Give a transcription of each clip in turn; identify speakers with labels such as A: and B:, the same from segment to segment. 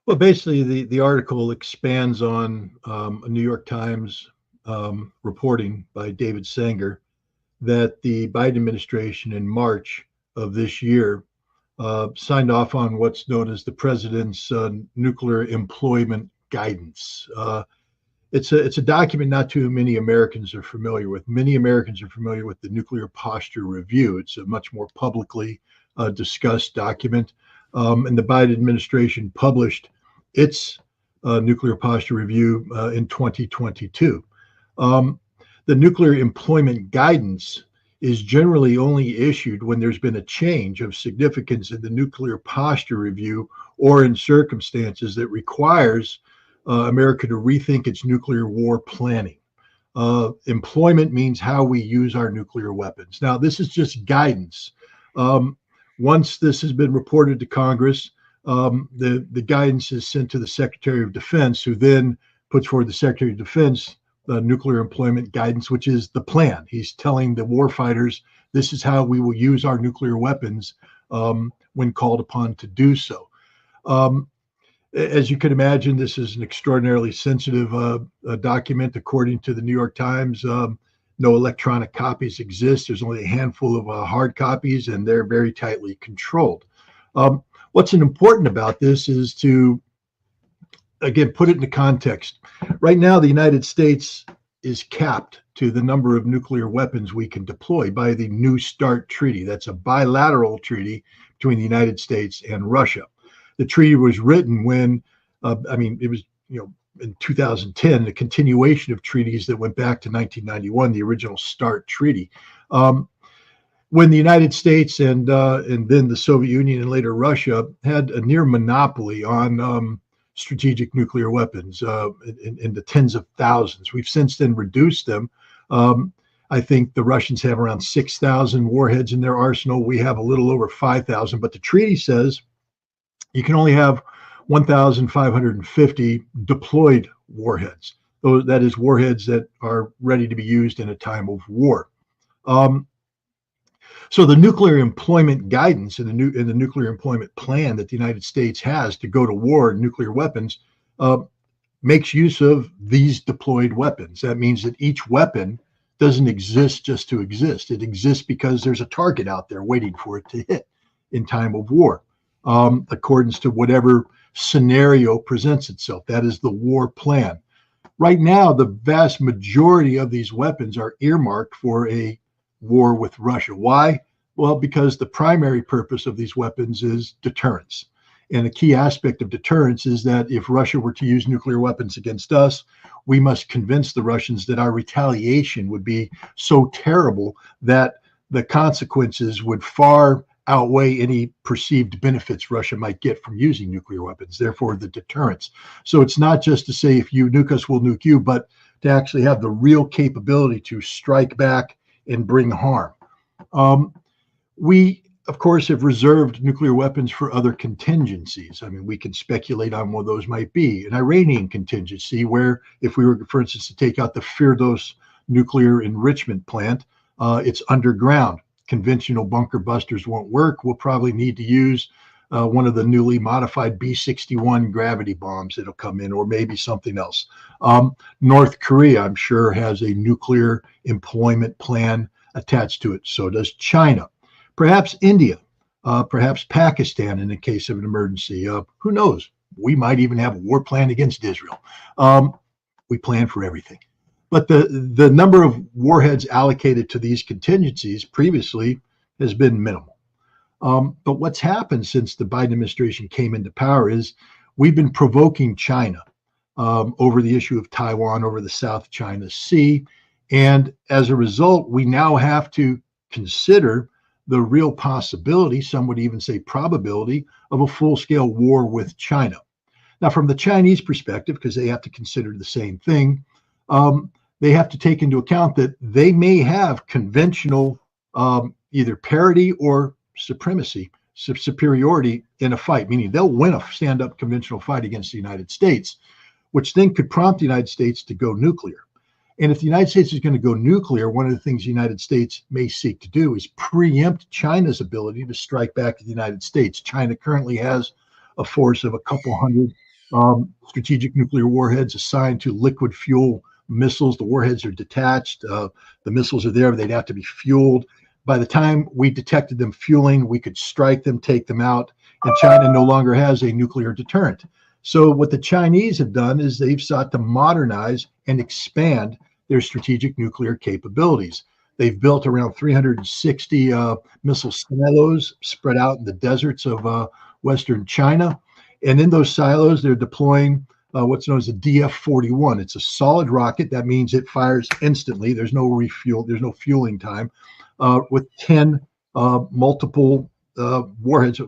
A: Well, basically, the article expands on a New York Times reporting by David Sanger that the Biden administration in March of this year signed off on what's known as the president's nuclear employment guidance. It's a document not too many Americans are familiar with. Many Americans are familiar with the Nuclear Posture Review. It's a much more publicly discussed document, and the Biden administration published its Nuclear Posture Review in 2022. The nuclear employment guidance is generally only issued when there's been a change of significance in the nuclear posture review or in circumstances that requires America to rethink its nuclear war planning. Employment means how we use our nuclear weapons. Now, this is just guidance. Once this has been reported to Congress, the guidance is sent to the Secretary of Defense, who then puts forward the Secretary of Defense nuclear employment guidance, which is the plan. He's telling the warfighters, this is how we will use our nuclear weapons when called upon to do so. As you can imagine, this is an extraordinarily sensitive document. According to the New York Times, no electronic copies exist. There's only a handful of hard copies, and they're very tightly controlled. What's important about this is to, again, put it into context. Right now, the United States is capped to the number of nuclear weapons we can deploy by the New START Treaty. That's a bilateral treaty between the United States and Russia. The treaty was written when, it was, in 2010, the continuation of treaties that went back to 1991, the original START Treaty. When the United States and then the Soviet Union and later Russia had a near monopoly on strategic nuclear weapons in the tens of thousands. We've since then reduced them. I think the Russians have around 6,000 warheads in their arsenal. We have a little over 5,000, but the treaty says you can only have 1,550 deployed warheads. That is, warheads that are ready to be used in a time of war. So the nuclear employment guidance and the nuclear employment plan that the United States has to go to war in nuclear weapons makes use of these deployed weapons. That means that each weapon doesn't exist just to exist. It exists because there's a target out there waiting for it to hit in time of war, accordance to whatever scenario presents itself. That is the war plan. Right now, the vast majority of these weapons are earmarked for a war with Russia. Why? Well, because the primary purpose of these weapons is deterrence. And a key aspect of deterrence is that if Russia were to use nuclear weapons against us, we must convince the Russians that our retaliation would be so terrible that the consequences would far outweigh any perceived benefits Russia might get from using nuclear weapons, therefore the deterrence. So it's not just to say, if you nuke us, we'll nuke you, but to actually have the real capability to strike back and bring harm. We, of course, have reserved nuclear weapons for other contingencies. I mean, we can speculate on what those might be. An Iranian contingency, where if we were, for instance, to take out the Firdos nuclear enrichment plant, it's underground. Conventional bunker busters won't work. We'll probably need to use one of the newly modified B-61 gravity bombs that'll come in, or maybe something else. North Korea, I'm sure, has a nuclear employment plan attached to it. So does China. Perhaps India, perhaps Pakistan in the case of an emergency. Who knows? We might even have a war plan against Israel. We plan for everything. But the number of warheads allocated to these contingencies previously has been minimal. But what's happened since the Biden administration came into power is we've been provoking China over the issue of Taiwan, over the South China Sea. And as a result, we now have to consider the real possibility, some would even say probability, of a full-scale war with China. Now, from the Chinese perspective, because they have to consider the same thing, they have to take into account that they may have conventional either parity or supremacy, superiority in a fight, meaning they'll win a stand-up conventional fight against the United States, which then could prompt the United States to go nuclear. And if the United States is going to go nuclear, one of the things the United States may seek to do is preempt China's ability to strike back at the United States. China currently has a force of a couple hundred Strategic nuclear warheads assigned to liquid fuel missiles. The warheads are detached. The missiles are there. They'd have to be fueled. By the time we detected them fueling, we could strike them, take them out, and China no longer has a nuclear deterrent. So what the Chinese have done is they've sought to modernize and expand their strategic nuclear capabilities. They've built around 360 missile silos spread out in the deserts of Western China. And in those silos, they're deploying what's known as a DF-41. It's a solid rocket. That means it fires instantly. There's no refuel. There's no fueling time. With 10 multiple warheads,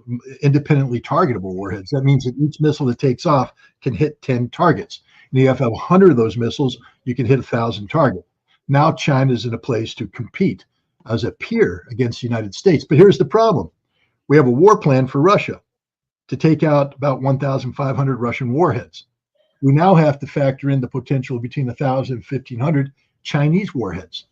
A: independently targetable warheads. That means that each missile that takes off can hit 10 targets. And you have to have 100 of those missiles, you can hit 1,000 targets. Now China's in a place to compete as a peer against the United States. But here's the problem. We have a war plan for Russia to take out about 1,500 Russian warheads. We now have to factor in the potential between 1,000 and 1,500 Chinese warheads.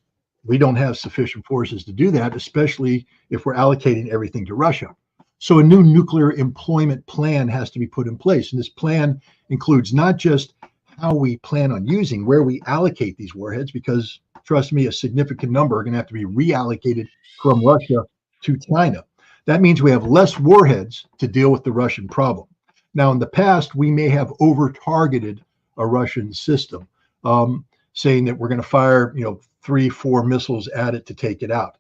A: We don't have sufficient forces to do that, especially if we're allocating everything to Russia. So a new nuclear employment plan has to be put in place. And this plan includes not just how we plan on using, where we allocate these warheads, because trust me, a significant number are going to have to be reallocated from Russia to China. That means we have less warheads to deal with the Russian problem. Now, in the past, we may have over-targeted a Russian system, saying that we're going to fire, 3, 4 missiles at it to take it out.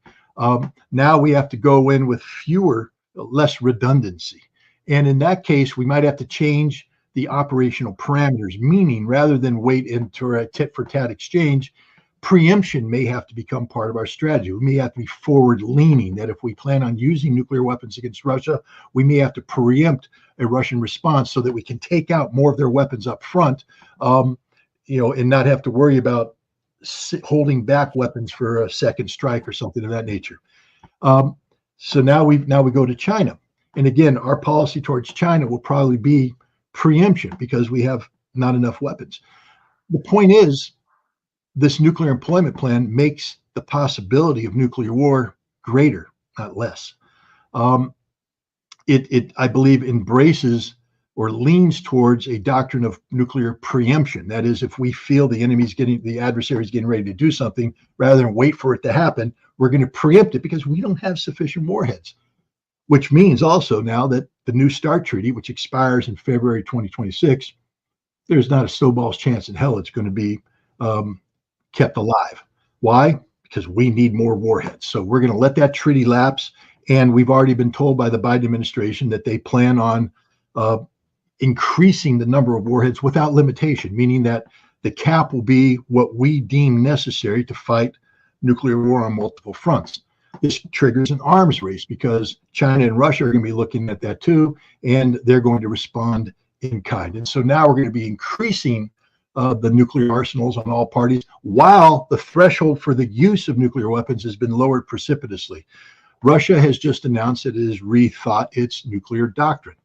A: Now we have to go in with less redundancy. And in that case, we might have to change the operational parameters, meaning rather than wait into a tit-for-tat exchange, preemption may have to become part of our strategy. We may have to be forward-leaning, that if we plan on using nuclear weapons against Russia, we may have to preempt a Russian response so that we can take out more of their weapons up front, and not have to worry about holding back weapons for a second strike or something of that nature. So now we go to China. And again, our policy towards China will probably be preemption because we have not enough weapons. The point is, this nuclear employment plan makes the possibility of nuclear war greater, not less. It, I believe, embraces or leans towards a doctrine of nuclear preemption. That is, if we feel the adversary is getting ready to do something, rather than wait for it to happen, we're going to preempt it because we don't have sufficient warheads. Which means also now that the New START Treaty, which expires in February 2026, there's not a snowball's chance in hell it's going to be kept alive. Why? Because we need more warheads. So we're going to let that treaty lapse. And we've already been told by the Biden administration that they plan on increasing the number of warheads without limitation, meaning that the cap will be what we deem necessary to fight nuclear war on multiple fronts. This triggers an arms race because China and Russia are going to be looking at that too, and they're going to respond in kind. And so now we're going to be increasing the nuclear arsenals on all parties, while the threshold for the use of nuclear weapons has been lowered precipitously. Russia has just announced that it has rethought its nuclear doctrine.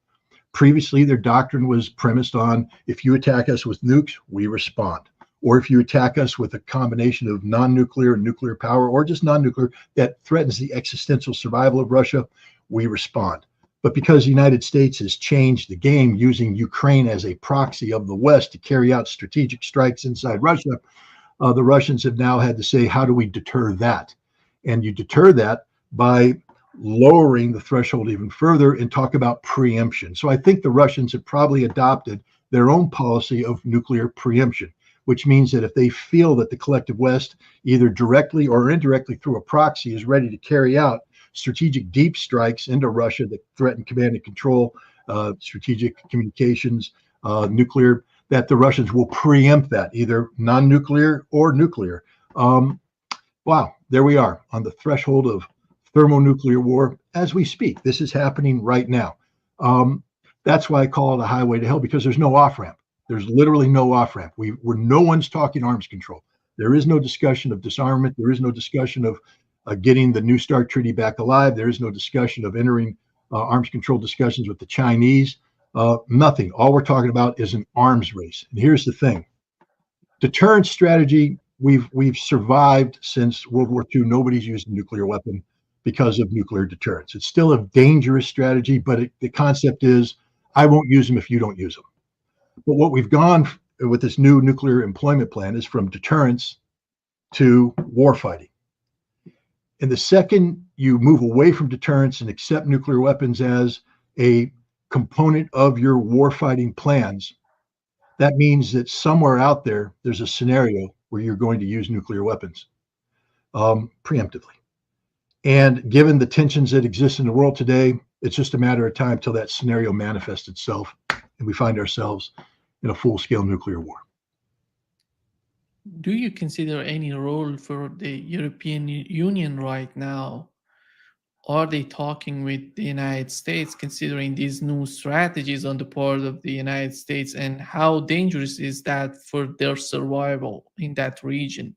A: Previously, their doctrine was premised on, if you attack us with nukes, we respond. Or if you attack us with a combination of non-nuclear and nuclear power, or just non-nuclear that threatens the existential survival of Russia, we respond. But because the United States has changed the game using Ukraine as a proxy of the West to carry out strategic strikes inside Russia, the Russians have now had to say, how do we deter that? And you deter that by lowering the threshold even further and talk about preemption. So I think the Russians have probably adopted their own policy of nuclear preemption, which means that if they feel that the collective West, either directly or indirectly through a proxy, is ready to carry out strategic deep strikes into Russia that threaten command and control, strategic communications, nuclear, that the Russians will preempt that, either non-nuclear or nuclear. Wow, there we are on the threshold of thermonuclear war as we speak. This is happening right now. That's why I call it a highway to hell, because there's no off-ramp. There's literally no off-ramp. Where no one's talking arms control. There is no discussion of disarmament. There is no discussion of getting the New START Treaty back alive. There is no discussion of entering arms control discussions with the Chinese. Nothing. All we're talking about is an arms race. And here's the thing. Deterrence strategy, we've survived since World War II. Nobody's used a nuclear weapon because of nuclear deterrence. It's still a dangerous strategy, but the concept is, I won't use them if you don't use them. But what we've gone with this new nuclear employment plan is from deterrence to warfighting. And the second you move away from deterrence and accept nuclear weapons as a component of your warfighting plans, that means that somewhere out there, there's a scenario where you're going to use nuclear weapons preemptively. And given the tensions that exist in the world today, it's just a matter of time till that scenario manifests itself and we find ourselves in a full-scale nuclear war.
B: Do you consider any role for the European Union right now? Are they talking with the United States, considering these new strategies on the part of the United States, and how dangerous is that for their survival in that region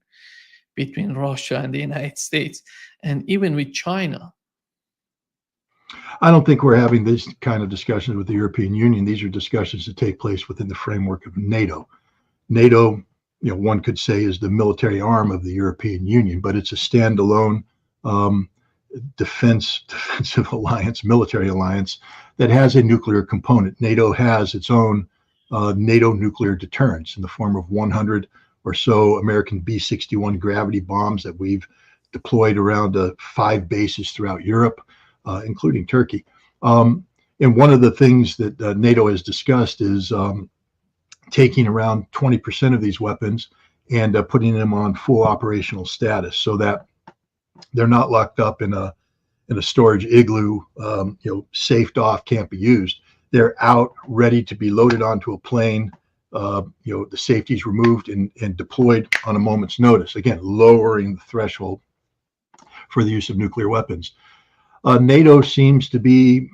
B: between Russia and the United States, and even with China?
A: I don't think we're having this kind of discussions with the European Union. These are discussions that take place within the framework of NATO. NATO, one could say is the military arm of the European Union, but it's a standalone defensive alliance, military alliance that has a nuclear component. NATO has its own NATO nuclear deterrence in the form of 100 or so American B-61 gravity bombs that we've deployed around 5 bases throughout Europe, including Turkey. And one of the things that NATO has discussed is taking around 20% of these weapons and putting them on full operational status so that they're not locked up in a storage igloo, safed off, can't be used. They're out, ready to be loaded onto a plane. The safety's removed and deployed on a moment's notice. Again, lowering the threshold for the use of nuclear weapons. NATO seems to be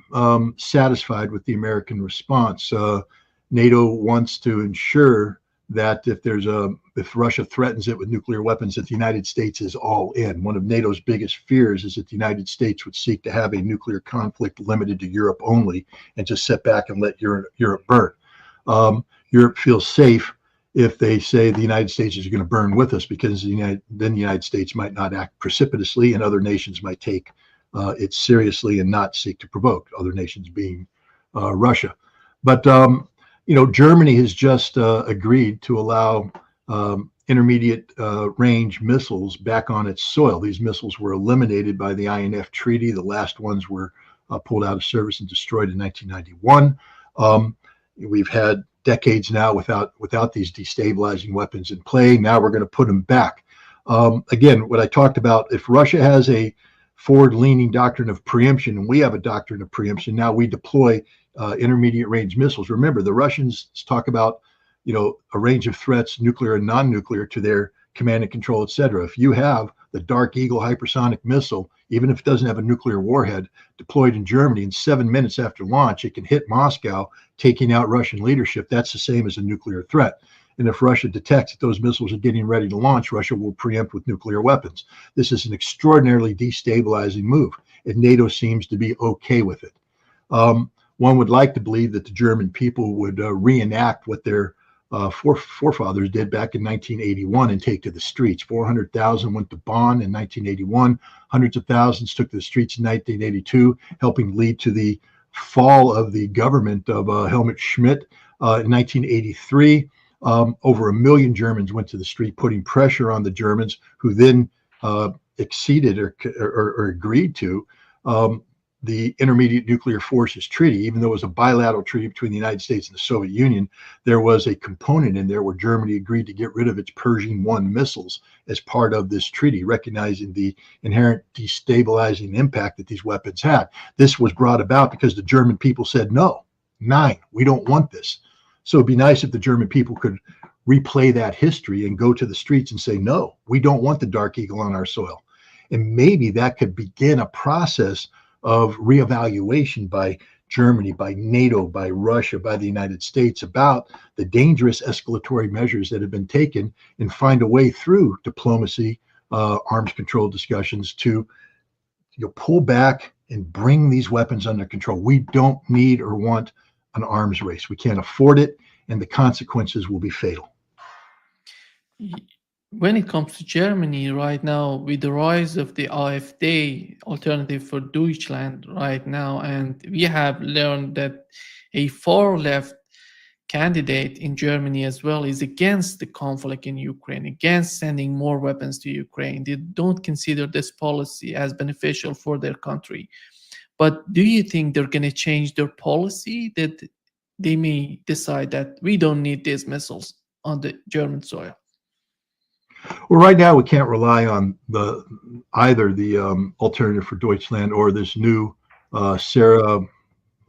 A: satisfied with the American response. NATO wants to ensure that if Russia threatens it with nuclear weapons, that the United States is all in. One of NATO's biggest fears is that the United States would seek to have a nuclear conflict limited to Europe only and just sit back and let Europe burn. Europe feels safe if they say the United States is going to burn with us, because then the United States might not act precipitously and other nations might take it seriously and not seek to provoke, other nations being Russia. But Germany has just agreed to allow intermediate range missiles back on its soil. These missiles were eliminated by the INF Treaty. The last ones were pulled out of service and destroyed in 1991. We've had decades now without these destabilizing weapons in play. Now we're going to put them back. Again, what I talked about, if Russia has a forward-leaning doctrine of preemption, and we have a doctrine of preemption, now we deploy intermediate range missiles. Remember, the Russians talk about, a range of threats, nuclear and non-nuclear, to their command and control, et cetera. If you have the Dark Eagle hypersonic missile, even if it doesn't have a nuclear warhead, deployed in Germany, in 7 minutes after launch, it can hit Moscow, taking out Russian leadership. That's the same as a nuclear threat. And if Russia detects that those missiles are getting ready to launch, Russia will preempt with nuclear weapons. This is an extraordinarily destabilizing move, and NATO seems to be okay with it. One would like to believe that the German people would reenact what their forefathers did back in 1981 and take to the streets. 400,000 went to Bonn in 1981. Hundreds of thousands took to the streets in 1982, helping lead to the fall of the government of Helmut Schmidt in 1983. Over 1 million Germans went to the street, putting pressure on the Germans, who then acceded or agreed to the Intermediate Nuclear Forces Treaty. Even though it was a bilateral treaty between the United States and the Soviet Union, there was a component in there where Germany agreed to get rid of its Pershing 1 missiles as part of this treaty, recognizing the inherent destabilizing impact that these weapons had. This was brought about because the German people said, no, we don't want this. So it'd be nice if the German people could replay that history and go to the streets and say, no, we don't want the Dark Eagle on our soil. And maybe that could begin a process of reevaluation by Germany, by NATO, by Russia, by the United States about the dangerous escalatory measures that have been taken, and find a way through diplomacy, arms control discussions to pull back and bring these weapons under control. We don't need or want an arms race. We can't afford it, and the consequences will be fatal.
B: When it comes to Germany right now, with the rise of the AfD, Alternative for Deutschland right now, and we have learned that a far left candidate in Germany as well is against the conflict in Ukraine, against sending more weapons to Ukraine. They don't consider this policy as beneficial for their country. But do you think they're going to change their policy, that they may decide that we don't need these missiles on the German soil?
A: Well, right now we can't rely on either the Alternative for Deutschland or this new Sarah.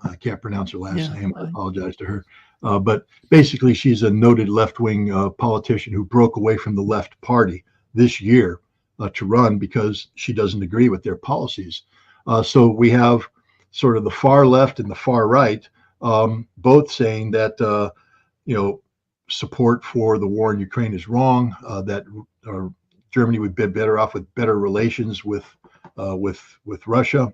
A: I can't pronounce her last name. I apologize to her. But basically, she's a noted left-wing politician who broke away from the left party this year to run because she doesn't agree with their policies. So we have sort of the far left and the far right both saying that support for the war in Ukraine is wrong. That Germany would be better off with better relations with Russia.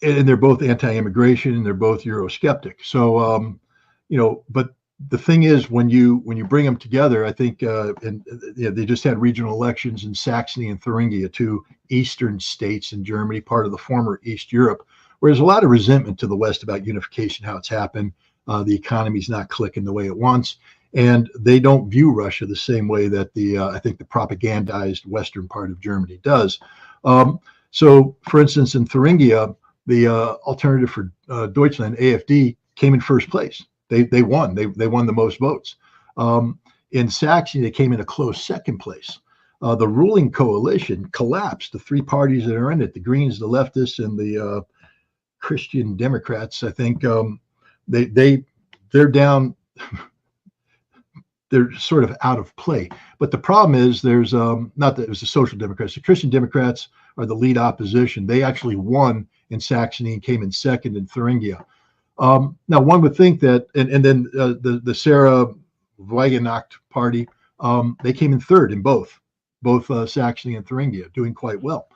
A: And they're both anti-immigration and they're both Eurosceptic. So, but the thing is, when you bring them together, I think, they just had regional elections in Saxony and Thuringia, two eastern states in Germany, part of the former East Europe, where there's a lot of resentment to the West about unification, how it's happened. The economy's not clicking the way it wants, and they don't view Russia the same way that I think the propagandized Western part of Germany does. So, for instance, in Thuringia, the Alternative for Deutschland, AfD, came in first place. They won. They won the most votes. In Saxony, they came in a close second place. The ruling coalition collapsed. The three parties that are in it, the Greens, the leftists, and the Christian Democrats, I think, they're down. They're sort of out of play. But the problem is there's not that it was the Social Democrats. The Christian Democrats are the lead opposition. They actually won in Saxony and came in second in Thuringia. Now, one would think that, and then the Sarah Wagenknecht party, they came in third in both Saxony and Thuringia, doing quite well.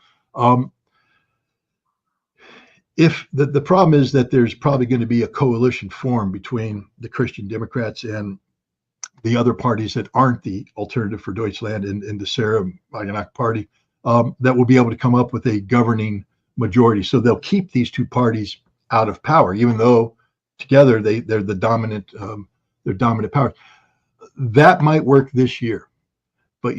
A: If the problem is that there's probably going to be a coalition formed between the Christian Democrats and the other parties that aren't the Alternative for Deutschland and the Sarah Wagenknecht party, that will be able to come up with a governing majority. So they'll keep these two parties out of power, even though together they're the dominant power. That might work this year, but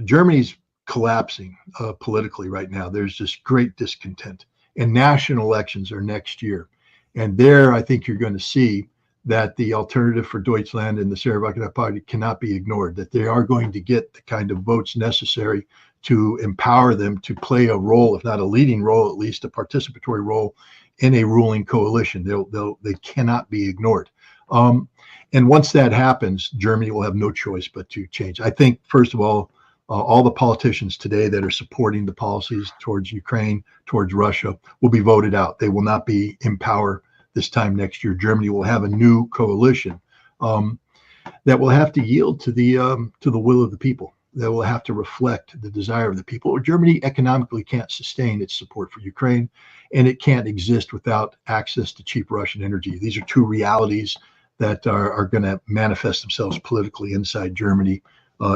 A: Germany's collapsing politically right now. There's this great discontent, and national elections are next year, and there I think you're going to see that the Alternative for Deutschland and the Sarah Wagenknecht party cannot be ignored, that they are going to get the kind of votes necessary to empower them to play a role, if not a leading role, at least a participatory role in a ruling coalition. They cannot be ignored. And once that happens, Germany will have no choice but to change. I think, first of all the politicians today that are supporting the policies towards Ukraine, towards Russia, will be voted out. They will not be in power this time next year. Germany will have a new coalition that will have to yield to the will of the people. That will have to reflect the desire of the people. Germany economically can't sustain its support for Ukraine, and it can't exist without access to cheap Russian energy. These are two realities that are going to manifest themselves politically inside Germany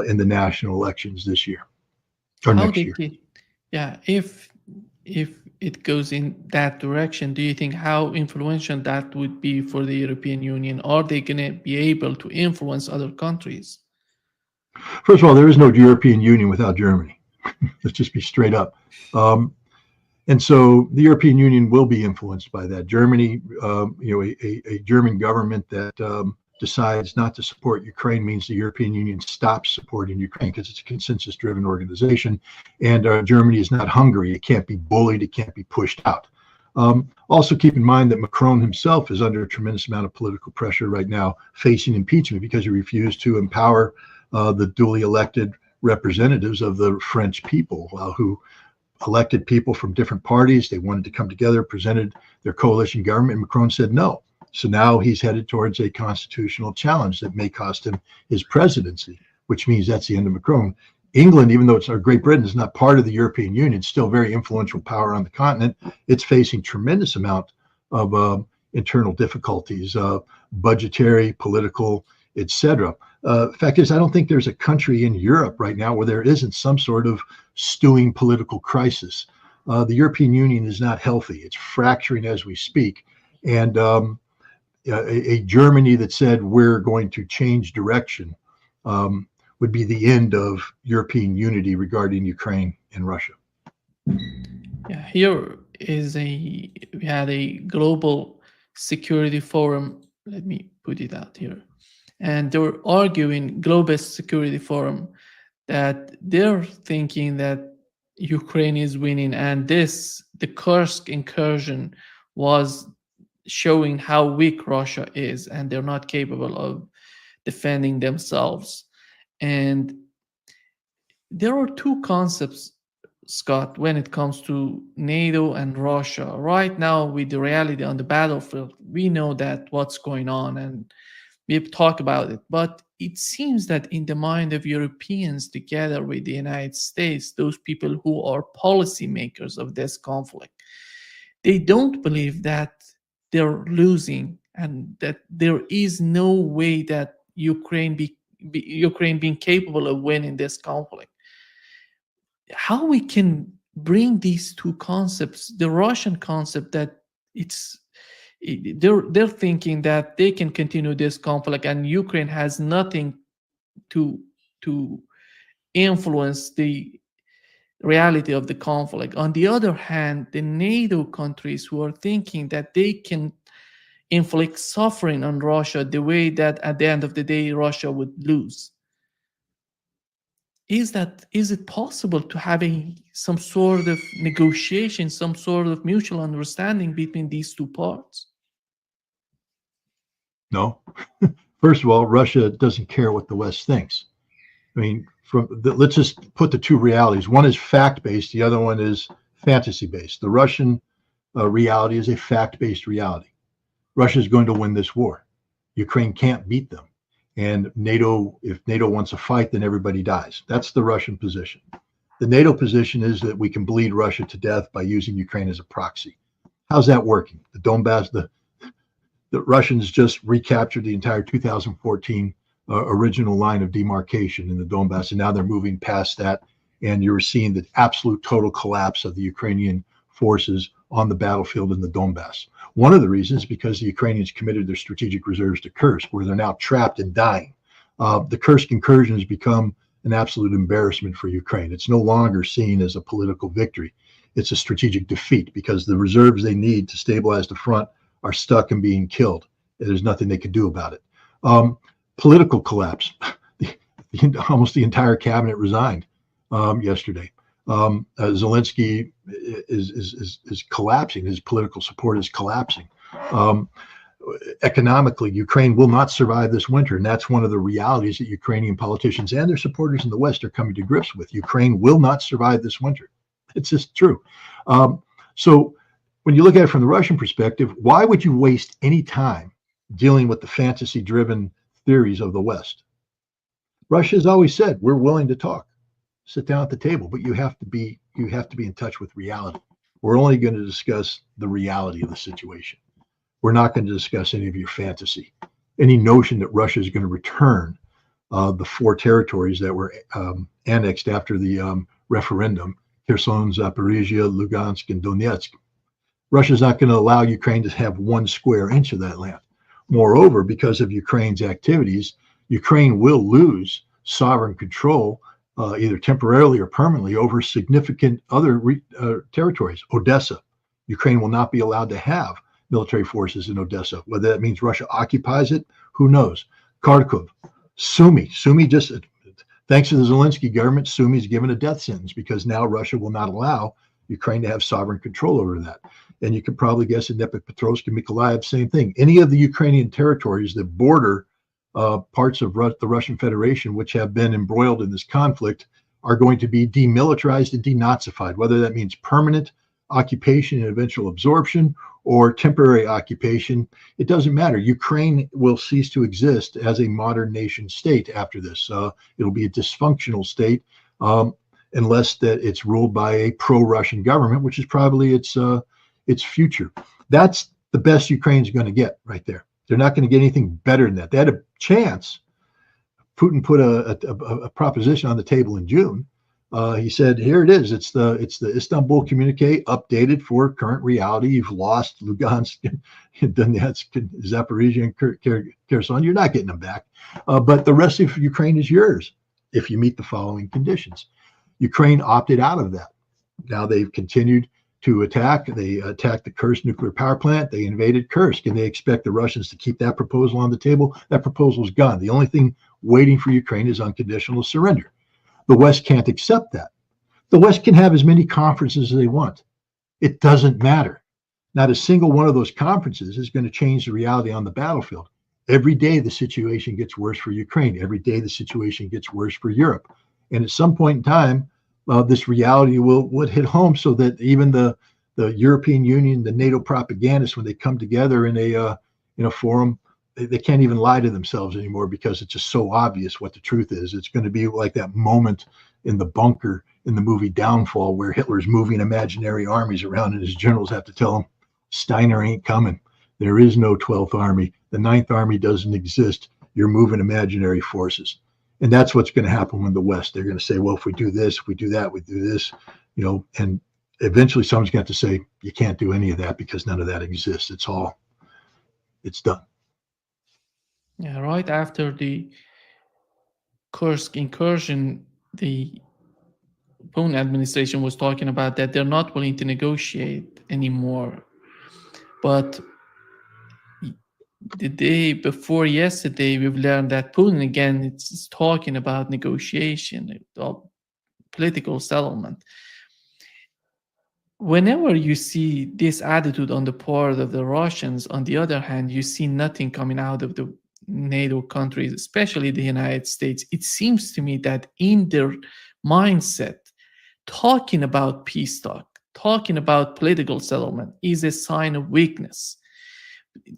A: in the national elections this year or next year.
B: If it goes in that direction, do you think how influential that would be for the European Union? Are they going to be able to influence other countries?
A: First of all, there is no European Union without Germany. Let's just be straight up. And so the European Union will be influenced by that. Germany, a German government that decides not to support Ukraine means the European Union stops supporting Ukraine because it's a consensus-driven organization. And Germany is not Hungary. It can't be bullied. It can't be pushed out. Also keep in mind that Macron himself is under a tremendous amount of political pressure right now, facing impeachment because he refused to empower the duly elected representatives of the French people who elected people from different parties. They wanted to come together, presented their coalition government, and Macron said no. So now he's headed towards a constitutional challenge that may cost him his presidency, which means that's the end of Macron. England, even though Great Britain is not part of the European Union, still very influential power on the continent. It's facing tremendous amount of internal difficulties, budgetary, political, etc. Fact is, I don't think there's a country in Europe right now where there isn't some sort of stewing political crisis. The European Union is not healthy. It's fracturing as we speak. And a Germany that said we're going to change direction would be the end of European unity regarding Ukraine and Russia.
B: Yeah, here is we had a global security forum. Let me put it out here. And they were arguing, global security forum, that they're thinking that Ukraine is winning, and the Kursk incursion was showing how weak Russia is, and they're not capable of defending themselves. And there are two concepts, Scott, when it comes to NATO and Russia. Right now, with the reality on the battlefield, we know that what's going on, and we've talked about it. But it seems that in the mind of Europeans, together with the United States, those people who are policymakers of this conflict, they don't believe that they're losing and that there is no way that Ukraine being capable of winning this conflict. How we can bring these two concepts, the Russian concept that they're thinking that they can continue this conflict and Ukraine has nothing to influence the reality of the conflict. On the other hand, the NATO countries who are thinking that they can inflict suffering on Russia the way that at the end of the day Russia would lose. Is it possible to have some sort of negotiation, some sort of mutual understanding between these two parts?
A: No. First of all, Russia doesn't care what the West thinks. I mean, let's just put the two realities. One is fact-based, the other one is fantasy-based. The Russian reality is a fact-based reality. Russia is going to win this war. Ukraine can't beat them. And if NATO wants a fight, then everybody dies. That's the Russian position. The NATO position is that we can bleed Russia to death by using Ukraine as a proxy. How's that working? The Donbass, the Russians just recaptured the entire 2014 original line of demarcation in the Donbass, and now they're moving past that, and you're seeing the absolute total collapse of the Ukrainian forces on the battlefield in the Donbass. One of the reasons is because the Ukrainians committed their strategic reserves to Kursk, where they're now trapped and dying. The Kursk incursion has become an absolute embarrassment for Ukraine. It's no longer seen as a political victory. It's a strategic defeat because the reserves they need to stabilize the front are stuck and being killed. There's nothing they can do about it. Political collapse. Almost the entire cabinet resigned yesterday. Zelensky is collapsing. His political support is collapsing. Economically, Ukraine will not survive this winter, and that's one of the realities that Ukrainian politicians and their supporters in the West are coming to grips with. Ukraine will not survive this winter. It's just true. So when you look at it from the Russian perspective, why would you waste any time dealing with the fantasy-driven theories of the West? Russia has always said, we're willing to talk. Sit down at the table, but you have to be in touch with reality. We're only going to discuss the reality of the situation. We're not going to discuss any of your fantasy, any notion that Russia is going to return the 4 territories that were annexed after the referendum: Kherson, Zaporizhia, Lugansk, and Donetsk. Russia's not going to allow Ukraine to have 1 square inch of that land. Moreover, because of Ukraine's activities, Ukraine will lose sovereign control, either temporarily or permanently, over significant other territories. Odessa, Ukraine will not be allowed to have military forces in Odessa. Whether that means Russia occupies it, who knows? Kharkov, Sumy just, thanks to the Zelensky government, Sumy's given a death sentence because now Russia will not allow Ukraine to have sovereign control over that. And you could probably guess in Dnipropetrovsk and Mykolaiv, same thing. Any of the Ukrainian territories that border parts of the Russian Federation, which have been embroiled in this conflict, are going to be demilitarized and denazified, whether that means permanent occupation and eventual absorption or temporary occupation. It doesn't matter. Ukraine will cease to exist as a modern nation state after this. It'll be a dysfunctional state unless that it's ruled by a pro-Russian government, which is probably its future. That's the best Ukraine's going to get right there. They're not going to get anything better than that. They had a chance. Putin put a proposition on the table in June He said, "Here it is. It's the Istanbul Communique updated for current reality. You've lost Lugansk, Donetsk, Zaporizhia, and Kherson. You're not getting them back, but the rest of Ukraine is yours if you meet the following conditions." Ukraine opted out of that. Now they've continued to attack. They attacked the Kursk nuclear power plant. They invaded Kursk, and they expect the Russians to keep that proposal on the table. That proposal is gone. The only thing waiting for Ukraine is unconditional surrender. The West can't accept that. The West can have as many conferences as they want. It doesn't matter. Not a single one of those conferences is going to change the reality on the battlefield. Every day the situation gets worse for Ukraine. Every day the situation gets worse for Europe. And at some point in time, this reality would hit home, so that even the European Union, the NATO propagandists, when they come together in a forum, they can't even lie to themselves anymore, because it's just so obvious what the truth is. It's going to be like that moment in the bunker in the movie Downfall, where Hitler's moving imaginary armies around and his generals have to tell him, Steiner ain't coming. There is no 12th Army. The 9th Army doesn't exist. You're moving imaginary forces. And that's what's going to happen when the West, they're going to say, well, if we do this, if we do that, we do this, and eventually someone's going to have to say, you can't do any of that because none of that exists. It's done.
B: Yeah, right after the Kursk incursion, the Putin administration was talking about that they're not willing to negotiate anymore. But the day before yesterday, we've learned that Putin again is talking about negotiation, political settlement. Whenever you see this attitude on the part of the Russians, on the other hand, you see nothing coming out of the NATO countries, especially the United States. It seems to me that in their mindset, talking about peace talk, talking about political settlement is a sign of weakness.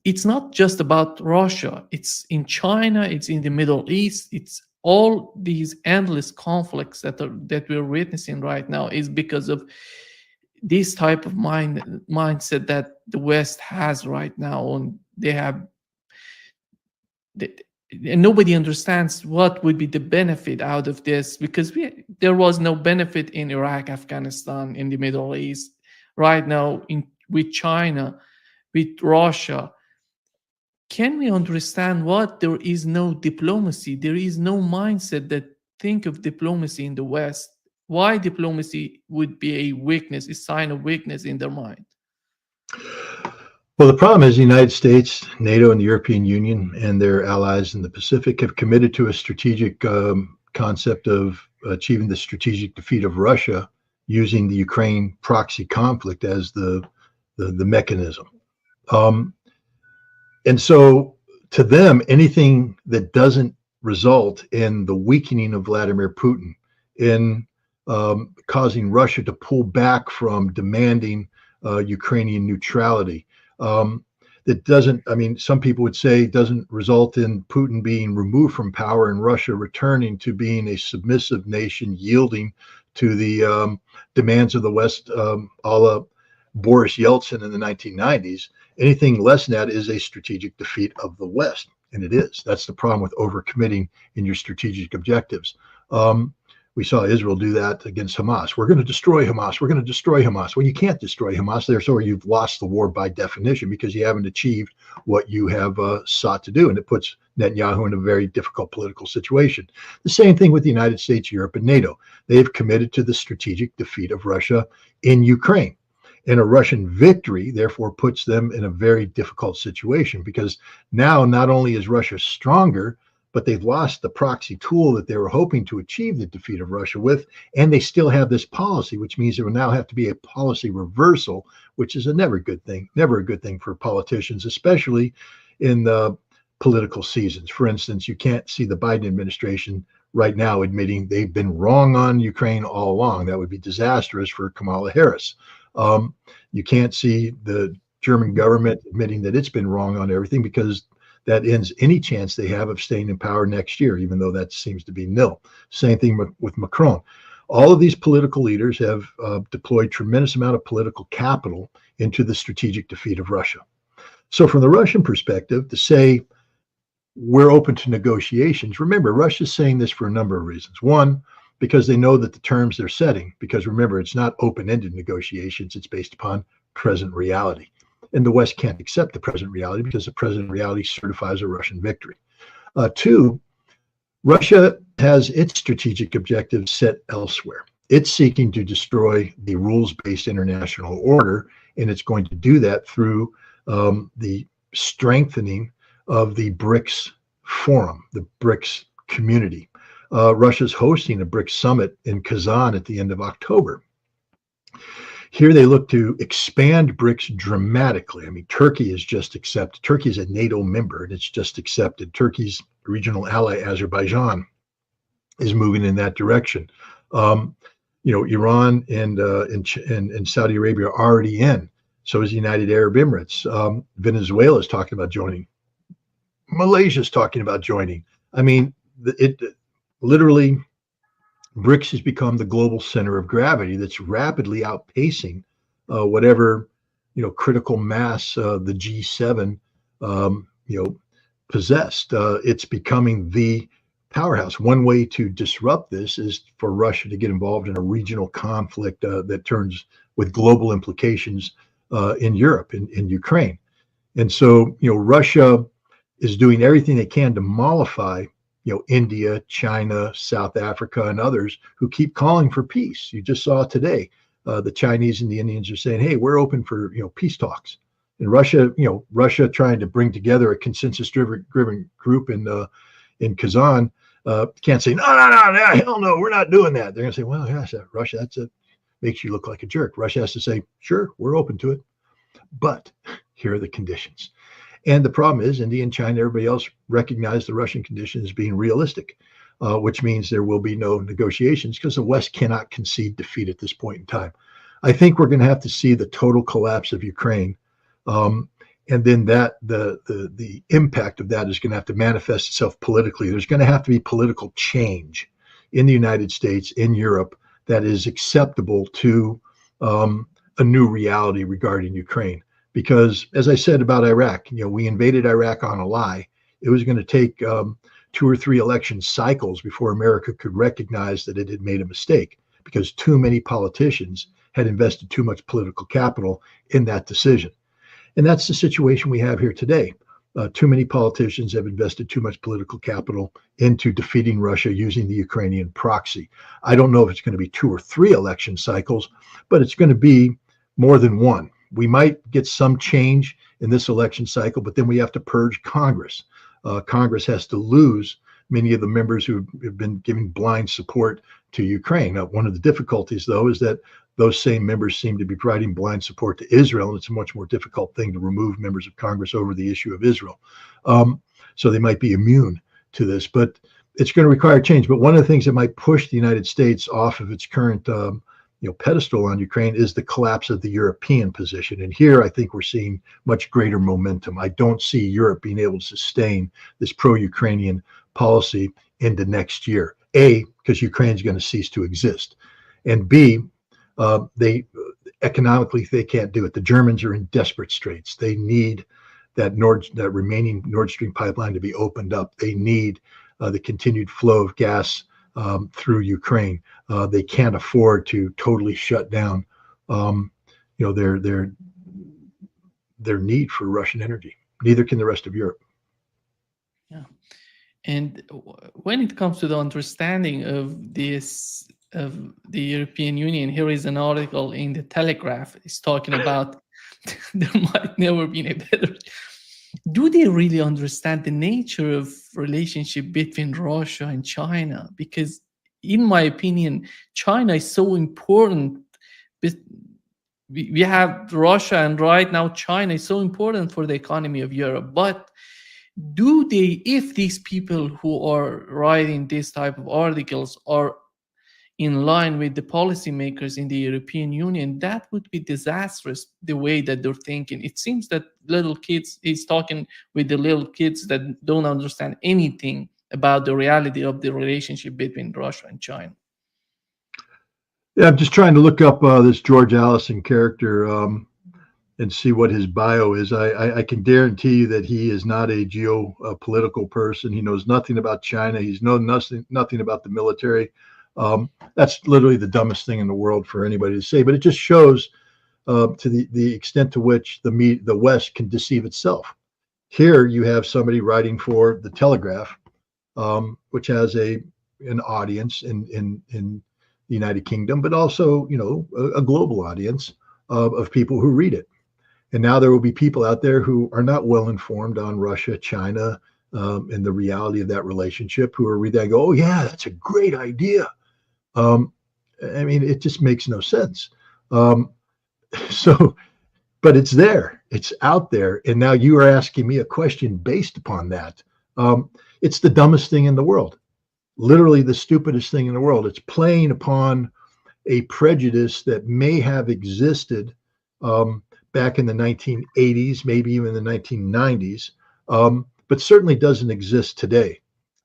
B: It's not just about Russia. It's in China, it's in the Middle East, it's all these endless conflicts that we're witnessing right now is because of this type of mindset that the West has right now. And and nobody understands what would be the benefit out of this, because there was no benefit in Iraq, Afghanistan, in the Middle East. Right now, with China, with Russia, can we understand what there is no diplomacy? There is no mindset that think of diplomacy in the West. Why diplomacy would be a weakness, a sign of weakness in their mind?
A: Well, the problem is the United States, NATO, and the European Union and their allies in the Pacific have committed to a strategic concept of achieving the strategic defeat of Russia using the Ukraine proxy conflict as the mechanism. And so to them, anything that doesn't result in the weakening of Vladimir Putin, in causing Russia to pull back from demanding Ukrainian neutrality, that doesn't, I mean, some people would say doesn't result in Putin being removed from power and Russia returning to being a submissive nation, yielding to the demands of the West, a la Boris Yeltsin in the 1990s. Anything less than that is a strategic defeat of the West. And it is. That's the problem with overcommitting in your strategic objectives. We saw Israel do that against Hamas. We're going to destroy Hamas. We're going to destroy Hamas. Well, you can't destroy Hamas. Therefore, you've lost the war by definition, because you haven't achieved what you have sought to do. And it puts Netanyahu in a very difficult political situation. The same thing with the United States, Europe, and NATO. They've committed to the strategic defeat of Russia in Ukraine. And a Russian victory, therefore, puts them in a very difficult situation, because now not only is Russia stronger, but they've lost the proxy tool that they were hoping to achieve the defeat of Russia with, and they still have this policy, which means there will now have to be a policy reversal, which is never a good thing for politicians, especially in the political seasons. For instance, you can't see the Biden administration right now admitting they've been wrong on Ukraine all along. That would be disastrous for Kamala Harris. You can't see the German government admitting that it's been wrong on everything, because that ends any chance they have of staying in power next year, even though that seems to be nil. Same thing with Macron. All of these political leaders have deployed tremendous amount of political capital into the strategic defeat of Russia. So from the Russian perspective, to say we're open to negotiations, remember, Russia's saying this for a number of reasons. One, because they know that the terms they're setting, because remember, it's not open-ended negotiations, it's based upon present reality. And the West can't accept the present reality because the present reality certifies a Russian victory. Two, Russia has its strategic objectives set elsewhere. It's seeking to destroy the rules-based international order, and it's going to do that through the strengthening of the BRICS forum, the BRICS community. Russia's hosting a BRICS summit in Kazan at the end of October. Here they look to expand BRICS dramatically. I mean, Turkey is just accepted. Turkey is a NATO member, and it's just accepted. Turkey's regional ally, Azerbaijan, is moving in that direction. Iran and Saudi Arabia are already in. So is the United Arab Emirates. Venezuela is talking about joining. Malaysia is talking about joining. I mean, literally, BRICS has become the global center of gravity that's rapidly outpacing whatever critical mass the G7 possessed. It's becoming the powerhouse. One way to disrupt this is for Russia to get involved in a regional conflict that turns with global implications in Europe, in Ukraine. And so, Russia is doing everything they can to mollify India, China, South Africa, and others who keep calling for peace. You just saw today, the Chinese and the Indians are saying, "Hey, we're open for peace talks." And Russia trying to bring together a consensus-driven group in Kazan can't say, "No, hell no, we're not doing that." They're going to say, "Well, yes, Russia, makes you look like a jerk." Russia has to say, "Sure, we're open to it, but here are the conditions." And the problem is India and China, everybody else recognize the Russian condition as being realistic, which means there will be no negotiations because the West cannot concede defeat at this point in time. I think we're going to have to see the total collapse of Ukraine. And then the impact of that is going to have to manifest itself politically. There's going to have to be political change in the United States, in Europe, that is acceptable to a new reality regarding Ukraine. Because, as I said about Iraq, we invaded Iraq on a lie. It was going to take 2 or 3 election cycles before America could recognize that it had made a mistake, because too many politicians had invested too much political capital in that decision. And that's the situation we have here today. Too many politicians have invested too much political capital into defeating Russia using the Ukrainian proxy. I don't know if it's going to be 2 or 3 election cycles, but it's going to be more than one. We might get some change in this election cycle, but then we have to purge Congress. Congress has to lose many of the members who have been giving blind support to Ukraine. Now, one of the difficulties, though, is that those same members seem to be providing blind support to Israel, and it's a much more difficult thing to remove members of Congress over the issue of Israel. So they might be immune to this, but it's going to require change. But one of the things that might push the United States off of its current pedestal on Ukraine is the collapse of the European position. And here I think we're seeing much greater momentum. I don't see Europe being able to sustain this pro-Ukrainian policy into next year. A, because Ukraine's going to cease to exist. And B, they economically, they can't do it. The Germans are in desperate straits. They need that remaining Nord Stream pipeline to be opened up. They need the continued flow of gas through Ukraine. They can't afford to totally shut down, their need for Russian energy. Neither can the rest of Europe.
B: Yeah, and when it comes to the understanding of this, of the European Union, here is an article in the Telegraph. It's talking about there might never be a better. Do they really understand the nature of relationship between Russia and China? Because in my opinion, China is so important. We have Russia, and right now China is so important for the economy of Europe. But do they, if these people who are writing this type of articles are in line with the policymakers in the European Union, that would be disastrous, the way that they're thinking. It seems that little kids, he's talking with the little kids that don't understand anything about the reality of the relationship between Russia and China.
A: Yeah, I'm just trying to look up this George Allison character and see what his bio is. I can guarantee you that he is not a geopolitical person. He knows nothing about China. He's known nothing about the military. That's literally the dumbest thing in the world for anybody to say, but it just shows to the extent to which the West can deceive itself. Here you have somebody writing for the Telegraph, which has an audience in the United Kingdom, but also a global audience of people who read it. And now there will be people out there who are not well informed on Russia, China, and the reality of that relationship, who are reading that and go, "Oh yeah, that's a great idea." I mean, it just makes no sense. So, but it's there, it's out there, and now you are asking me a question based upon that. It's the dumbest thing in the world, literally the stupidest thing in the world. It's playing upon a prejudice that may have existed back in the 1980s, maybe even the 1990s, but certainly doesn't exist today.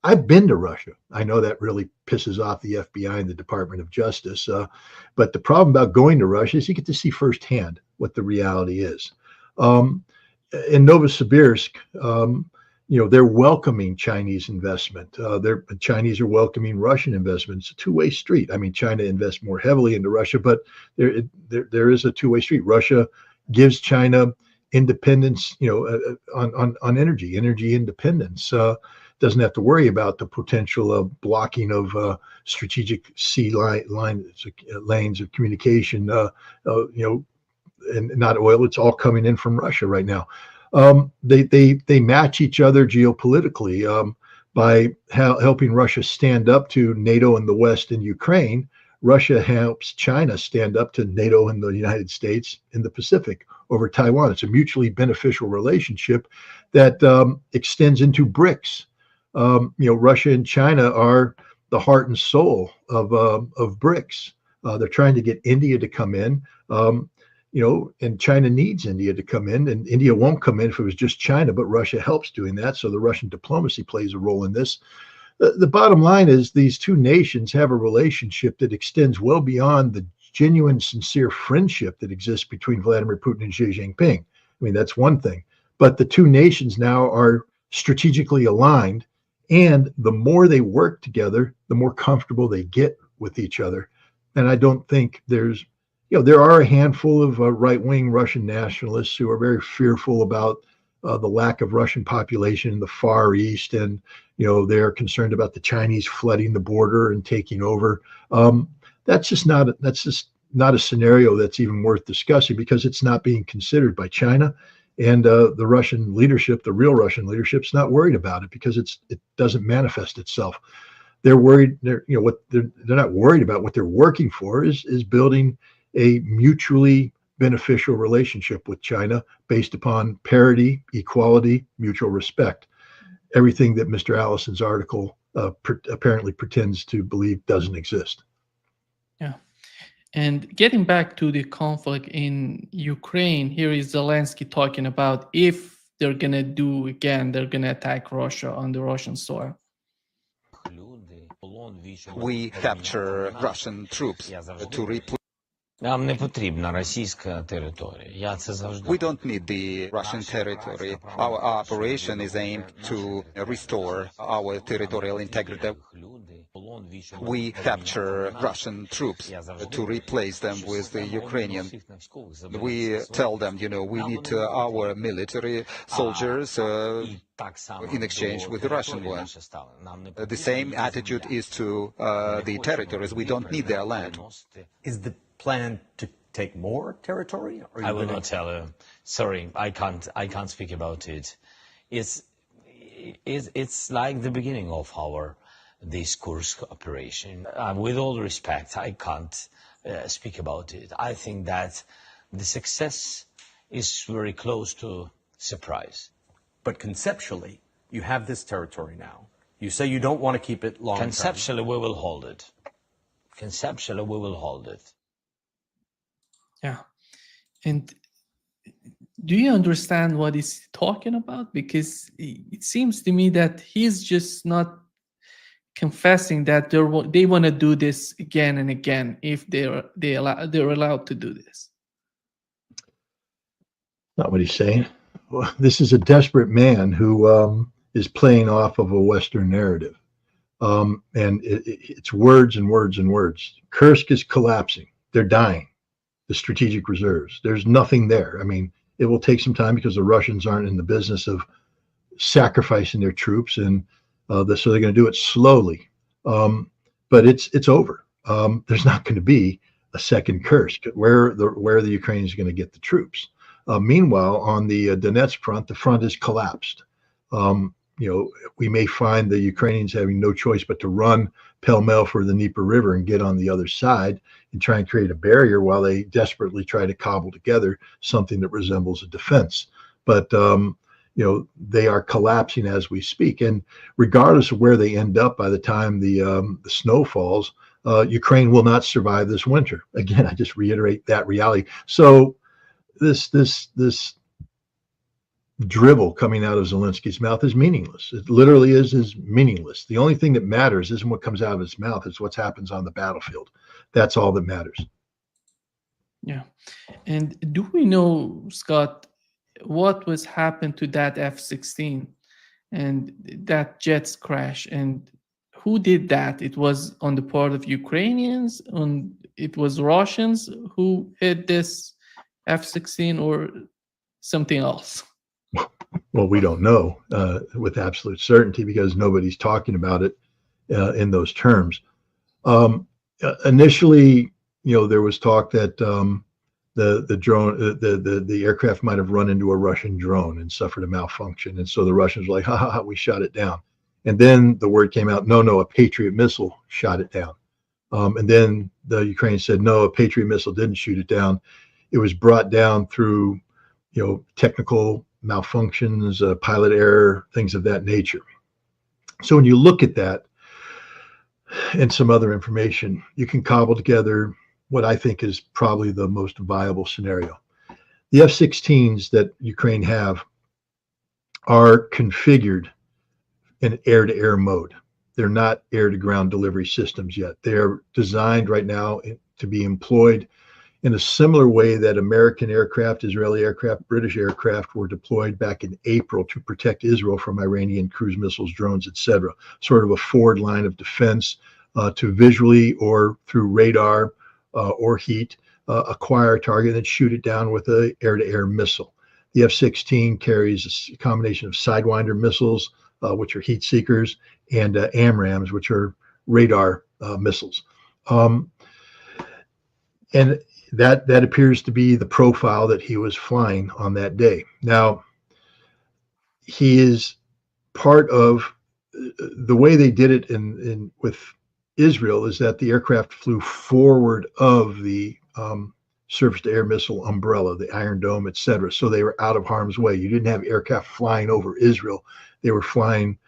A: I've been to Russia. I know that really pisses off the FBI and the Department of Justice. But the problem about going to Russia is you get to see firsthand what the reality is. In Novosibirsk, they're welcoming Chinese investment. The Chinese are welcoming Russian investment. It's a two-way street. I mean, China invests more heavily into Russia, but there is a two-way street. Russia gives China independence, on energy independence. Doesn't have to worry about the potential of blocking of strategic sea lanes of communication, and not oil. It's all coming in from Russia right now. They match each other geopolitically by helping Russia stand up to NATO in the West and Ukraine. Russia helps China stand up to NATO and the United States in the Pacific over Taiwan. It's a mutually beneficial relationship that extends into BRICS. Russia and China are the heart and soul of BRICS. They're trying to get India to come in, and China needs India to come in, and India won't come in if it was just China, but Russia helps doing that. So the Russian diplomacy plays a role in this. The bottom line is these two nations have a relationship that extends well beyond the genuine, sincere friendship that exists between Vladimir Putin and Xi Jinping. I mean, that's one thing. But the two nations now are strategically aligned. And the more they work together, the more comfortable they get with each other. And I don't think there are a handful of right-wing Russian nationalists who are very fearful about the lack of Russian population in the Far East. And, they're concerned about the Chinese flooding the border and taking over. That's just not a scenario that's even worth discussing, because it's not being considered by China. And the Russian leadership, the real Russian leadership, is not worried about it because it doesn't manifest itself. They're worried. They're not worried about. What they're working for is building a mutually beneficial relationship with China based upon parity, equality, mutual respect. Everything that Mr. Allison's article apparently pretends to believe doesn't exist.
B: Yeah. And getting back to the conflict in Ukraine, here is Zelensky talking about if they're going to attack Russia on the Russian soil.
C: We capture Russian troops to replace.
D: Нам не потрібна російська територія. Я це завжди.
C: We don't need the Russian territory. Our operation is aimed to restore our territorial integrity. We capture Russian troops to replace them with the Ukrainian. We tell them, we need our military soldiers in exchange with the Russian ones. The same attitude is to the territories. We don't need their land.
E: Is the plan to take more territory?
D: I will not tell you. Sorry, I can't speak about it. It's like the beginning of this Kursk operation. With all respect, I can't speak about it. I think that the success is very close to surprise.
E: But conceptually, you have this territory now. You say you don't want to keep it long term.
D: Conceptually, we will hold it. Conceptually, we will hold it.
B: Yeah. And do you understand what he's talking about? Because it seems to me that he's just not confessing that they want to do this again and again if they're allowed to do this.
A: Not what he's saying. Well, this is a desperate man who is playing off of a Western narrative. And it's words and words and words. Kursk is collapsing. They're dying. The strategic reserves. There's nothing there. I mean, it will take some time because the Russians aren't in the business of sacrificing their troops, and so they're going to do it slowly. But it's over. There's not going to be a second Kursk where the Ukrainians are going to get the troops. Meanwhile, on the Donetsk front, the front is collapsed. We may find the Ukrainians having no choice but to run pell-mell for the Dnieper River and get on the other side and try and create a barrier while they desperately try to cobble together something that resembles a defense. But they are collapsing as we speak. And regardless of where they end up by the time the snow falls, Ukraine will not survive this winter. Again, I just reiterate that reality. So this dribble coming out of Zelensky's mouth is meaningless. It literally is meaningless. The only thing that matters isn't what comes out of his mouth, it's what happens on the battlefield. That's all that matters.
B: Yeah. And do we know, Scott, what was happened to that F-16 and that jet's crash? And who did that? It was on the part of Ukrainians, it was Russians who hit this F-16, or something else?
A: Well, we don't know with absolute certainty because nobody's talking about it in those terms. Initially, there was talk that the drone, the aircraft might have run into a Russian drone and suffered a malfunction, and so the Russians were like, "Ha ha ha, we shot it down." And then the word came out, no, a Patriot missile shot it down. And then the Ukrainians said, no, a Patriot missile didn't shoot it down. It was brought down through, technical malfunctions, pilot error, things of that nature. So when you look at that and some other information, you can cobble together what I think is probably the most viable scenario. The F-16s that Ukraine have are configured in air-to-air mode. They're not air-to-ground delivery systems yet. They're designed right now to be employed in a similar way that American aircraft, Israeli aircraft, British aircraft were deployed back in April to protect Israel from Iranian cruise missiles, drones, etc. Sort of a forward line of defense to visually or through radar or heat acquire a target and shoot it down with an air-to-air missile. The F-16 carries a combination of Sidewinder missiles, which are heat seekers, and AMRAAMs, which are radar missiles. And that appears to be the profile that he was flying on that day. Now, he is part of the way they did it in with Israel is that the aircraft flew forward of the surface-to-air missile umbrella, the Iron Dome, etc. So they were out of harm's way. You didn't have aircraft flying over Israel. They were flying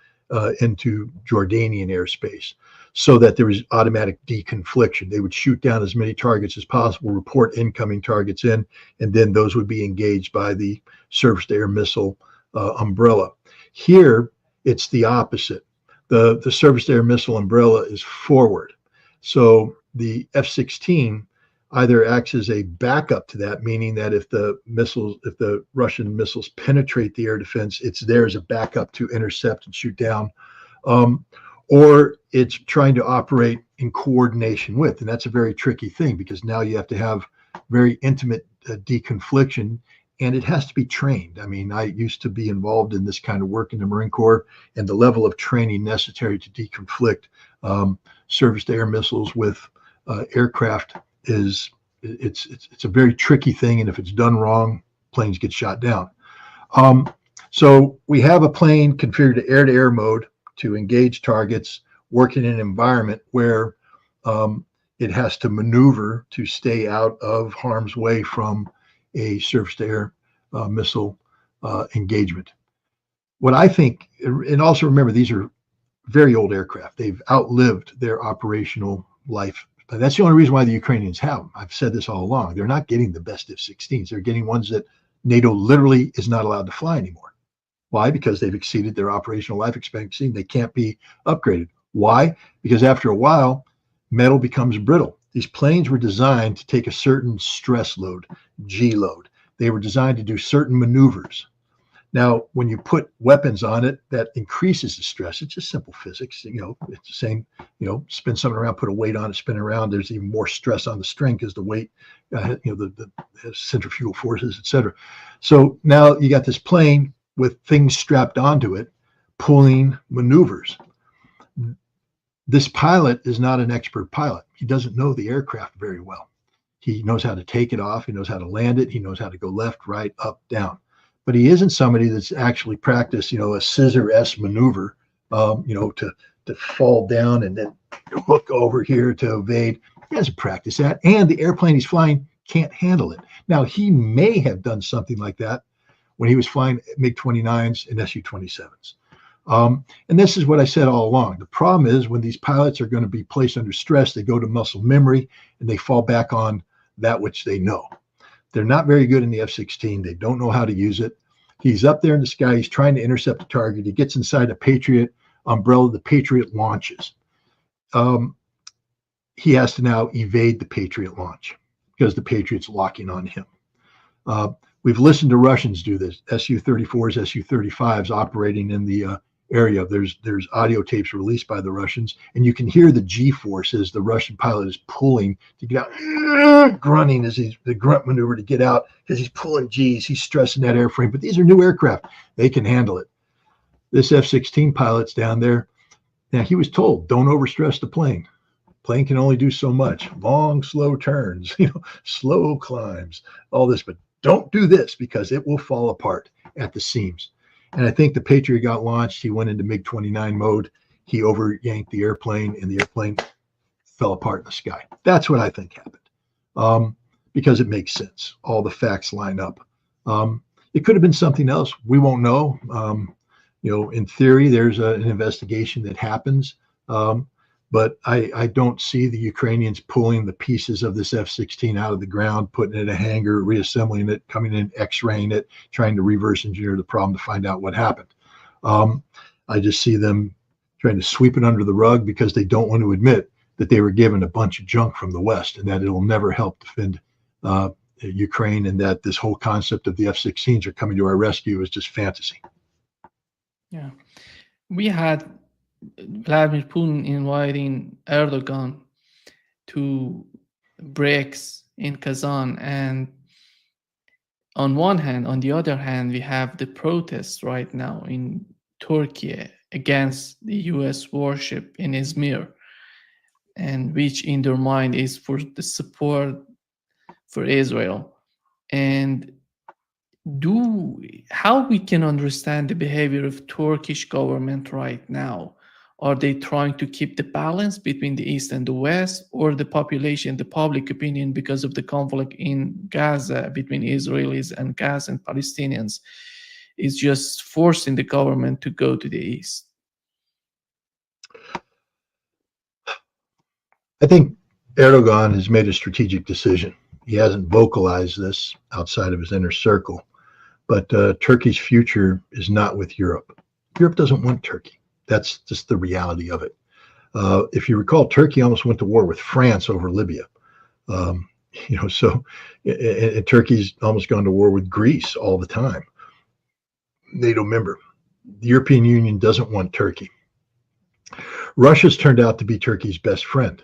A: into Jordanian airspace so that there was automatic deconfliction. They would shoot down as many targets as possible, report incoming targets in, and then those would be engaged by the surface-to-air missile umbrella. Here, it's the opposite. The surface-to-air missile umbrella is forward. So the F-16 either acts as a backup to that, meaning that if the Russian missiles penetrate the air defense, it's there as a backup to intercept and shoot down, or it's trying to operate in coordination with. And that's a very tricky thing because now you have to have very intimate deconfliction, and it has to be trained. I mean, I used to be involved in this kind of work in the Marine Corps, and the level of training necessary to deconflict surface-to-air missiles with aircraft it's a very tricky thing, and if it's done wrong, planes get shot down. So we have a plane configured to air-to-air mode to engage targets, work in an environment where it has to maneuver to stay out of harm's way from a surface-to-air missile engagement. What I think, and also remember, these are very old aircraft. They've outlived their operational life. But that's the only reason why the Ukrainians have them. I've said this all along. They're not getting the best F-16s. They're getting ones that NATO literally is not allowed to fly anymore. Why? Because they've exceeded their operational life expectancy. They can't be upgraded. Why? Because after a while, metal becomes brittle. These planes were designed to take a certain stress load, G load. They were designed to do certain maneuvers. Now, when you put weapons on it, that increases the stress. It's just simple physics. It's the same, spin something around, put a weight on it, spin it around. There's even more stress on the string because the weight, the centrifugal forces, et cetera. So now you got this plane with things strapped onto it, pulling maneuvers. This pilot is not an expert pilot. He doesn't know the aircraft very well. He knows how to take it off. He knows how to land it. He knows how to go left, right, up, down. But he isn't somebody that's actually practiced, a scissor S maneuver, to fall down and then hook over here to evade. He hasn't practiced that. And the airplane he's flying can't handle it. Now, he may have done something like that when he was flying MiG-29s and Su-27s. And this is what I said all along. The problem is when these pilots are going to be placed under stress, they go to muscle memory and they fall back on that which they know. They're not very good in the F-16. They don't know how to use it. He's up there in the sky. He's trying to intercept a target. He gets inside a Patriot umbrella. The Patriot launches. He has to now evade the Patriot launch because the Patriot's locking on him. We've listened to Russians do this. Su-34s, Su-35s operating in the area. There's audio tapes released by the Russians, and you can hear the G-force as the Russian pilot is pulling to get out, grunting as the grunt maneuver to get out because he's pulling G's. He's stressing that airframe. But these are new aircraft. They can handle it. This F-16 pilot's down there. Now, he was told, don't overstress the plane. Plane can only do so much. Long, slow turns, slow climbs, all this. But don't do this because it will fall apart at the seams. And I think the Patriot got launched. He went into MiG-29 mode. He over-yanked the airplane, and the airplane fell apart in the sky. That's what I think happened because it makes sense. All the facts line up. It could have been something else. We won't know. In theory, there's an investigation that happens. But I don't see the Ukrainians pulling the pieces of this F-16 out of the ground, putting it in a hangar, reassembling it, coming in, X-raying it, trying to reverse engineer the problem to find out what happened. I just see them trying to sweep it under the rug because they don't want to admit that they were given a bunch of junk from the West and that it will never help defend Ukraine, and that this whole concept of the F-16s are coming to our rescue is just fantasy.
B: Yeah. We had Vladimir Putin inviting Erdogan to BRICS in Kazan, and on one hand, on the other hand, we have the protests right now in Turkey against the US warship in Izmir, and which in their mind is for the support for Israel. And how we can understand the behavior of Turkish government right now? Are they trying to keep the balance between the East and the West, or the population, the public opinion, because of the conflict in Gaza between Israelis and Gaza and Palestinians, is just forcing the government to go to the East?
A: I think Erdogan has made a strategic decision. He hasn't vocalized this outside of his inner circle, but Turkey's future is not with Europe. Europe doesn't want Turkey. That's just the reality of it. If you recall, Turkey almost went to war with France over Libya. And Turkey's almost gone to war with Greece all the time. NATO member. The European Union doesn't want Turkey. Russia's turned out to be Turkey's best friend,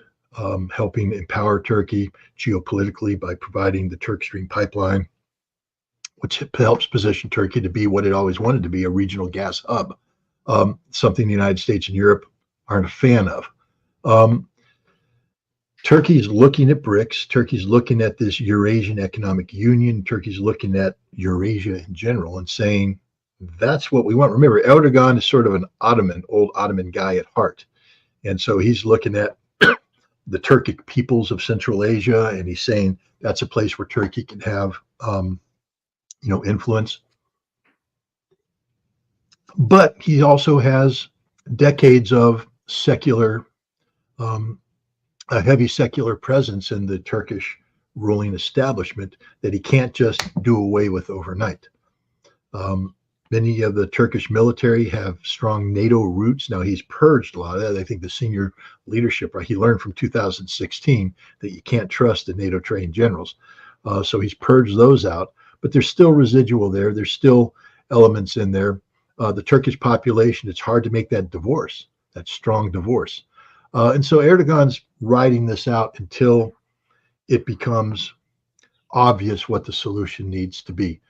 A: helping empower Turkey geopolitically by providing the Turk Stream pipeline, which helps position Turkey to be what it always wanted to be, a regional gas hub. Something the United States and Europe aren't a fan of. Turkey's looking at BRICS. Turkey's looking at this Eurasian Economic Union. Turkey's looking at Eurasia in general and saying, that's what we want. Remember, Erdogan is sort of an old Ottoman guy at heart. And so he's looking at the Turkic peoples of Central Asia, and he's saying that's a place where Turkey can have, influence. But he also has decades of secular, a heavy secular presence in the Turkish ruling establishment that he can't just do away with overnight. Many of the Turkish military have strong NATO roots. Now, he's purged a lot of that. I think the senior leadership, right? He learned from 2016 that you can't trust the NATO trained generals. So he's purged those out, but there's still residual there. There's still elements in there. The Turkish population, it's hard to make that divorce, that strong divorce. And so Erdogan's riding this out until it becomes obvious what the solution needs to be.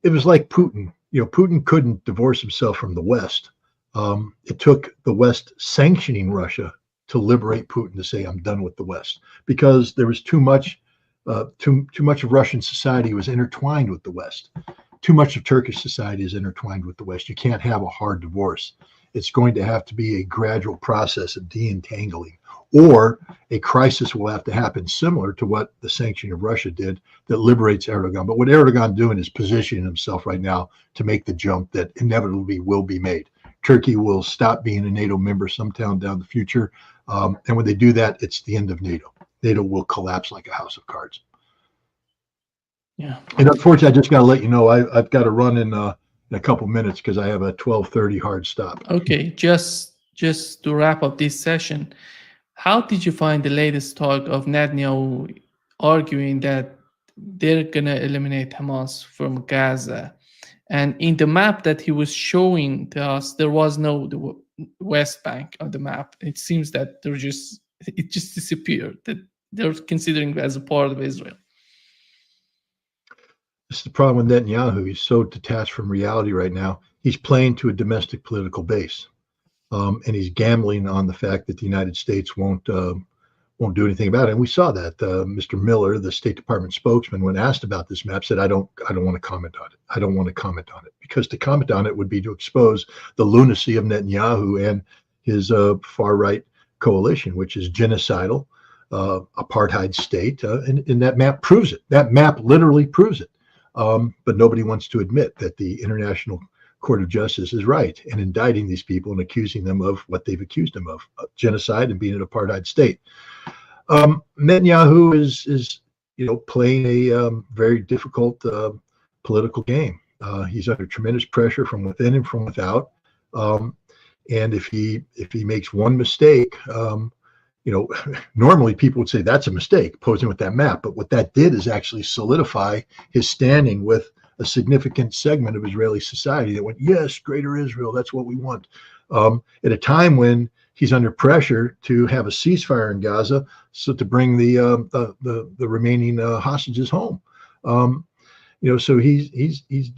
A: It was like Putin. Putin couldn't divorce himself from the West. It took the West sanctioning Russia to liberate Putin to say, I'm done with the West, because there was too much of Russian society was intertwined with the West. Too much of Turkish society is intertwined with the West. You can't have a hard divorce. It's going to have to be a gradual process of de-entangling, or a crisis will have to happen similar to what the sanctioning of Russia did that liberates Erdogan. But what Erdogan doing is positioning himself right now to make the jump that inevitably will be made. Turkey will stop being a NATO member sometime down the future. And when they do that, it's the end of NATO. NATO will collapse like a house of cards.
B: Yeah.
A: And unfortunately, I just got to let you know, I've got to run in a couple minutes because I have a 12:30 hard stop.
B: Okay, just to wrap up this session, how did you find the latest talk of Netanyahu arguing that they're gonna eliminate Hamas from Gaza? And in the map that he was showing to us, there was no the West Bank on the map. It seems that it just disappeared. That they're considering it as a part of Israel.
A: This is the problem with Netanyahu. He's so detached from reality right now. He's playing to a domestic political base, and he's gambling on the fact that the United States won't do anything about it. And we saw that Mr. Miller, the State Department spokesman, when asked about this map, said, "I don't want to comment on it. I don't want to comment on it, because to comment on it would be to expose the lunacy of Netanyahu and his far-right coalition, which is genocidal, apartheid state, and that map proves it. That map literally proves it." But nobody wants to admit that the International Court of Justice is right in indicting these people and accusing them of what they've accused them of, genocide and being an apartheid state. Netanyahu is playing a very difficult political game. He's under tremendous pressure from within and from without. And if he makes one mistake, normally people would say that's a mistake, posing with that map. But what that did is actually solidify his standing with a significant segment of Israeli society that went, yes, greater Israel, that's what we want. At a time when he's under pressure to have a ceasefire in Gaza, so to bring the remaining hostages home. So he's